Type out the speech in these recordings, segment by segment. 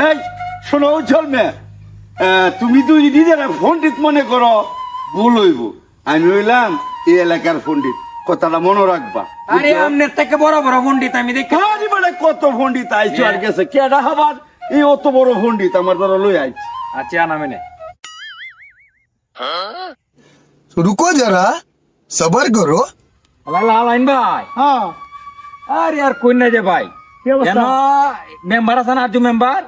এই শোনো উজ্জ্বল মেয়ে, তুমি তুই নিজের পণ্ডিত মনে করো ভুল হইব। আমি হইলাম এই এলাকার পণ্ডিত, কথাটা মনে রাখবা। আরে আমনের থেকে বড় বড় পণ্ডিত আমি দেখি। আরে মানে কত পণ্ডিত আইছো আর গেছে, কেডা হবার এই অত বড় পণ্ডিত আমার দ্বারা লই আইছি। আচ্ছা নামে নে। रुको जरा सबर करो। লালাইন ভাই, হ্যাঁ আরে আর কই না যে ভাই, কি অবস্থা? কেন মেম্বার আছে না আরজু মেম্বার?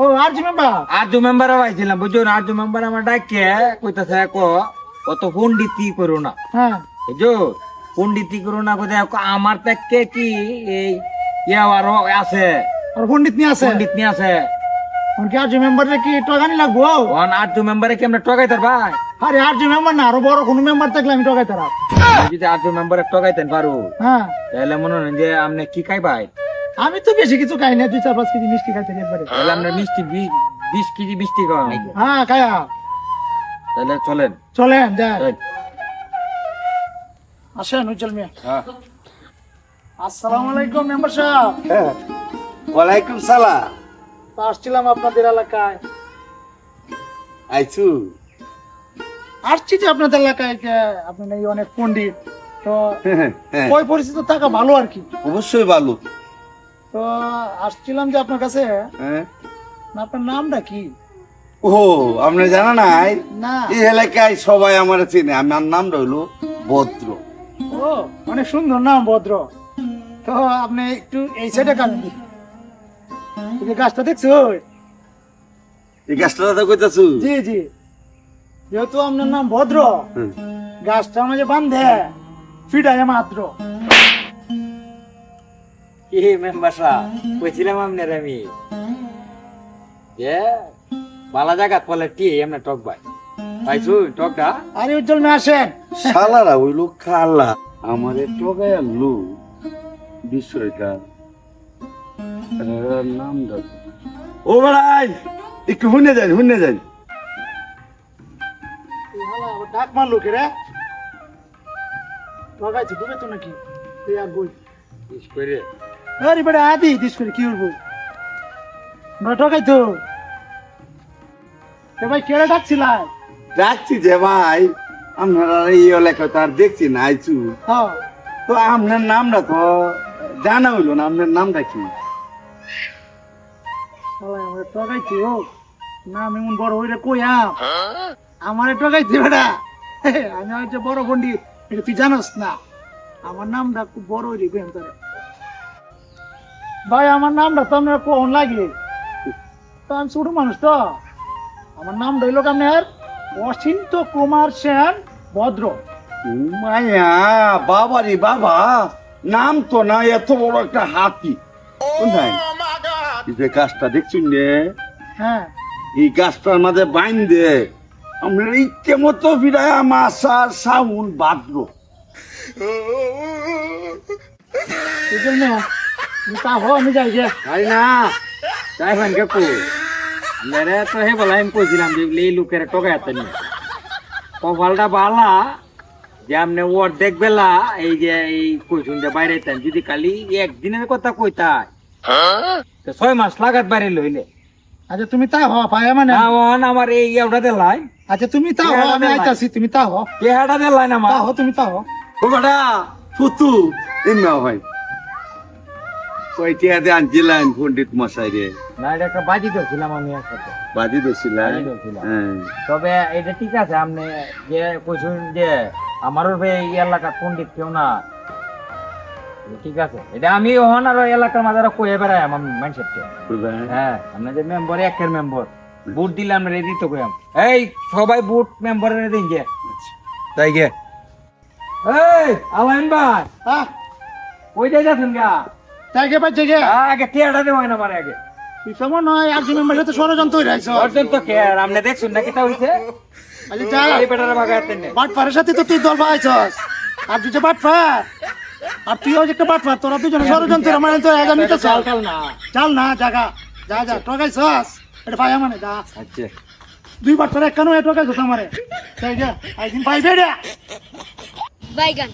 ও আর জি মেম্বার আরজু মেম্বার আইছিলাম বুঝছো না, আরজু মেম্বার আমার ডাকে কইতাছে অত পণ্ডিতি করো না, হ্যাঁ বুঝছো পণ্ডিতি করো না কোথায় আমার থেকে কি এই ইয়া আরো আছে আর পণ্ডিত নিয়ে আছে পণ্ডিত নিয়ে আছে। কি আর জি মেম্বারে কি টকানি লাগবো? ওখান আরজু মেম্বারে কি আমরা টকাইতার ভাই? আরে আর জি মেম্বার না, আরো বড় কোনো মেম্বার থাকলে আমি টকাই তারা। যদি আরজু মেম্বারে টকাইতেন পারো হ্যাঁ তাহলে মনে হয় যে আপনি কি খাই ভাই, আমি তো বেশি কিছু খাই না, 2-4-5 কেজি মিষ্টি খাইতে একবারে। তাহলে আমরা মিষ্টি 20 কেজি মিষ্টি খাওয়া লাগবে। হ্যাঁ খায়া তাহলে চলেন। চলেন যাই। চল। আসেন উজ্জ্বল মিয়া। হ্যাঁ। আসসালামু আলাইকুম মেম্বার সাহেব। ওয়ালাইকুম সালাম। তো আসছিলাম আপনাদের এলাকায়, আইছু আসছি যে আপনাদের এলাকায় যে আপনি নাকি অনেক পণ্ডিত, তো ওই পরিচিত থাকা ভালো আর কি। অবশ্যই ভালো। তো আসছিলাম যে আপনার কাছে, হ্যাঁ। আপনার নামটা কি? ও আপনি জানা নাই, না এই এলাকায় সবাই আমার চেনে, আমার নাম রইল ভদ্র। ও অনেক সুন্দর নাম ভদ্র। তো আপনি একটু এই সাইডে কান দি, এই যে গাছটা দেখছো? এই গাছটা দাদা কইতাছু? জি জি, যেহেতু আপনার নাম ভদ্র, গাছটার মাঝে বান্ধে ফিডায় মাত্র। কি মেম্বার সাহেব কইছিলাম আপনার আমি যে বালা জায়গা বলে কি এমনি টক ভাই পাইছু টকটা। আরে উজ্জ্বল মে আসেন। শালারা ওই লোক খালা আমারে টোকায় আনলো বিষয়টা নাম দাও। ও ভাই একটু হুনে যান, হুনে যান। এই শালা আবার ডাক মারলো কে রে? ঠকাইছে ডুবে তো নাকি? এই আর বই ইস করে আরে বেটা আদি দিস করে কি করবো না, ঠকাই তো। এ ভাই কেড়ে ডাকছিলাম? ডাকছি যে ভাই আপনারা এই এলাকা তো আর দেখছি না আইছু, হ্যাঁ তো আপনার নামটা তো জানা হইলো না, আপনার নামটা কি? শালা আমারে ঠকাইছে। ও না আমি এমন বড় হইলে কইয়াম আমারে ঠকাইছে বেটা। আমি হচ্ছে বড় পণ্ডিত, এটা তুই জানোস না। আমার নামটা খুব বড় হইলে কইয়াম তোরে। ভাই আমার নামটা তো আপনার কোন লাগে, তো আমি ছোট মানুষ তো। আমার নাম রইল আপনার অচিন্ত কুমার সেন ভদ্র। মায়া বাবা রে বাবা, নাম তো না এত বড় একটা হাতি। কোনটায়? এই যে গাছটা দেখছুন নে, হ্যাঁ এই গাছটার মাঝে বাইন দে আমরা ইচ্ছে মতো বিদায় মাসার সাউন বাদ্র। এই জন্য তা হো আমি যাই যে। আরে না তাই ফান কে কো মেরে তো হে বলা আমি কইছিলাম যে এই লোকের টকাই আতেন কপালটা বালা যে আপনি ওর দেখবেলা এই যে এই কইছুন যে বাইরে তেন যদি কালি একদিনের কথা কইতা তো 6 মাস লাগাত বাইরে লইলে। আচ্ছা তুমি তা হো ভাই মানে। না ওন আমার এই ওটা দেলাই, আচ্ছা তুমি তা হো, আমি আইতাছি, তুমি তা হো। পেহাটা দেলাই না তা আমার হো তুমি তা হো। ও বেটা ফুতু এমনি ভাই কয়টিয়া দে আনছিলেন পণ্ডিত মশাই রে? না এটা একটা বাজি ধরছিলাম আমি একসাথে বাজি দছিলেন? বাজি ধরছিলাম। হ্যাঁ। তবে এটা ঠিক আছে আপনি যে কইছুন যে আমারও এই এলাকার পণ্ডিত কেউ না, ঠিক আছে এটা আমি ওহন আর এলাকার মাঝে কয়ে বেড়াই আমার মাইন্ডসেটকে। হ্যাঁ আপনার যে মেম্বার একের মেম্বার বুট দিলে আমরা রেডি তো কইম এই সবাই বুট মেম্বারের দিন গে তাই গে। এই আলাইন ভাই হ্যাঁ কই যাই যাচ্ছেন গা? তাই গে ভাই গে। আগে টিয়াটা দেবো না আমার আগে তুই কেমন নয় আর জি মেম্বার সাথে ষড়যন্ত্র হয়ে রাখছ। অর্জন তো কে আর আপনি দেখছুন না কিতা হইছে আচ্ছা যা, এই বেটারে বাগাতেন না বাট পারের সাথে তো তুই দল পাইছস। আর তুই যে বাট পার আর তুইও যে একটা বাট পার, তোরা দুজনে ষড়যন্ত্র মানে তো একা নিতে চাল চাল না। চাল না জাগা যা যা ঠকাইছস। এটা ভাই মানে যা আচ্ছা 2 বার তোরা কেন ঠকাইছস আমারে? তাই গে একদিন পাইবে রে। Baigan.